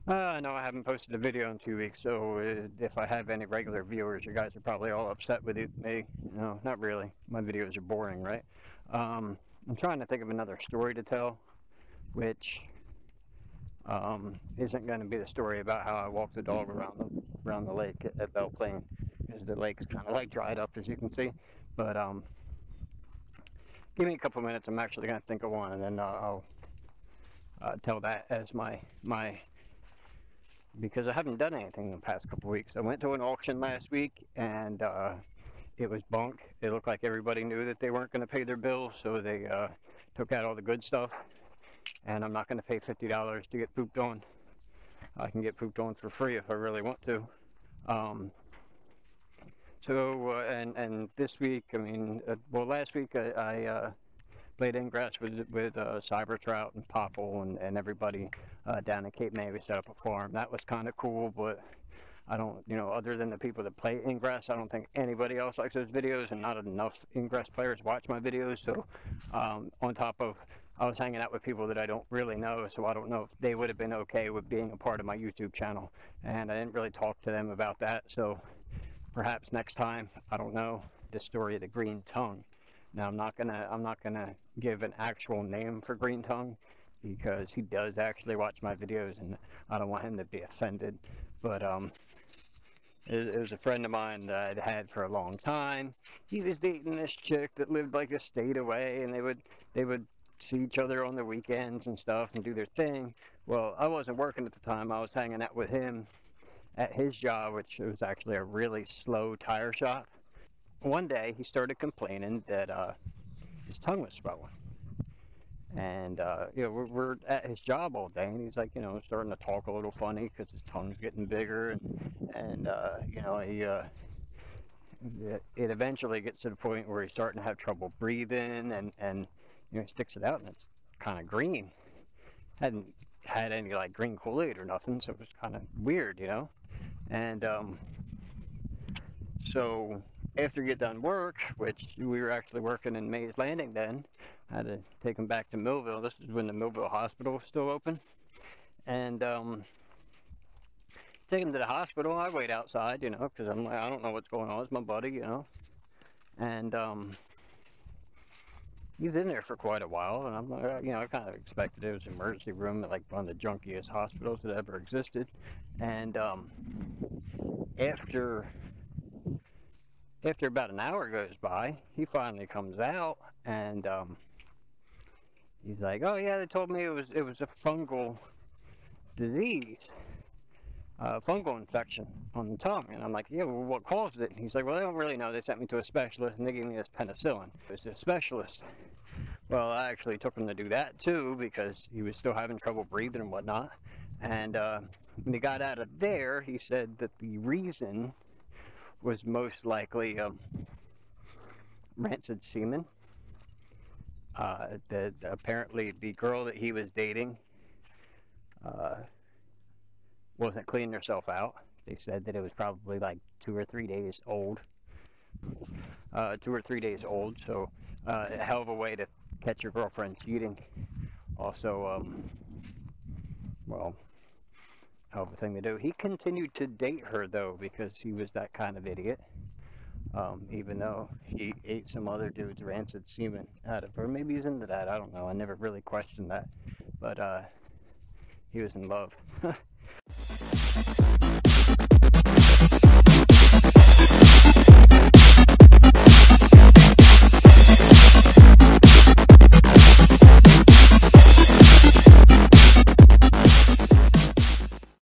No, I haven't posted a video in 2 weeks, so if I have any regular viewers, you guys are probably all upset with me. No, not really. My videos are boring, right? I'm trying to think of another story to tell, which isn't going to be the story about how I walked the dog around the lake at Belleplain, because the lake is kind of like dried up, as you can see. But give me a couple minutes. I'm actually going to think of one, and then I'll tell that as my because I haven't done anything in the past couple weeks. I went to an auction last week, and it was bunk. It looked like everybody knew that they weren't going to pay their bills, so they took out all the good stuff. And I'm not going to pay $50 to get pooped on. I can get pooped on for free if I really want to. And this week, I mean, well, last week I played ingress with cyber trout and popple and everybody down in Cape May. We set up a farm. That was kind of cool, but I don't, other than the people that play ingress, I don't think anybody else likes those videos, and not enough ingress players watch my videos. So on top of, I was hanging out with people that I don't really know, so I don't know if they would have been okay with being a part of my YouTube channel, and I didn't really talk to them about that. So perhaps next time, I don't know, the story of the green tongue. Now I'm not gonna give an actual name for green tongue, because he does actually watch my videos, and I don't want him to be offended. But it was a friend of mine that I'd had for a long time. He was dating this chick that lived like a state away, and they would see each other on the weekends and stuff and do their thing. Well, I wasn't working at the time. I was hanging out with him at his job, which was actually a really slow tire shop. One day he started complaining that his tongue was swelling. And we're at his job all day, and he's like, starting to talk a little funny because his tongue's getting bigger, and it eventually gets to the point where he's starting to have trouble breathing, and he sticks it out, and it's kind of green. Hadn't had any like green Kool-Aid or nothing, so it was kind of weird, and so after you get done work, which we were actually working in Mays Landing then, I had to take him back to Millville. This is when the Millville Hospital was still open. And take him to the hospital. I wait outside, because I'm like, I don't know what's going on. It's my buddy, And he's in there for quite a while. And I'm like, I kind of expected it was an emergency room at like one of the junkiest hospitals that ever existed. And after about an hour goes by, he finally comes out, and he's like, "Oh yeah, they told me it was a fungal disease, fungal infection on the tongue." And I'm like, "Yeah, well, what caused it?" And he's like, "Well, they don't really know. They sent me to a specialist, and they gave me this penicillin." It was a specialist. Well, I actually took him to do that too, because he was still having trouble breathing and whatnot. And when he got out of there, he said that the reason was most likely rancid semen. That apparently the girl that he was dating wasn't cleaning herself out. They said that it was probably like 2 or 3 days old. 2 or 3 days old, so a hell of a way to catch your girlfriend cheating. Also, well, hell of a thing to do. He continued to date her though, because he was that kind of idiot. Even though he ate some other dude's rancid semen out of her. Maybe he's into that, I don't know. I never really questioned that. But he was in love.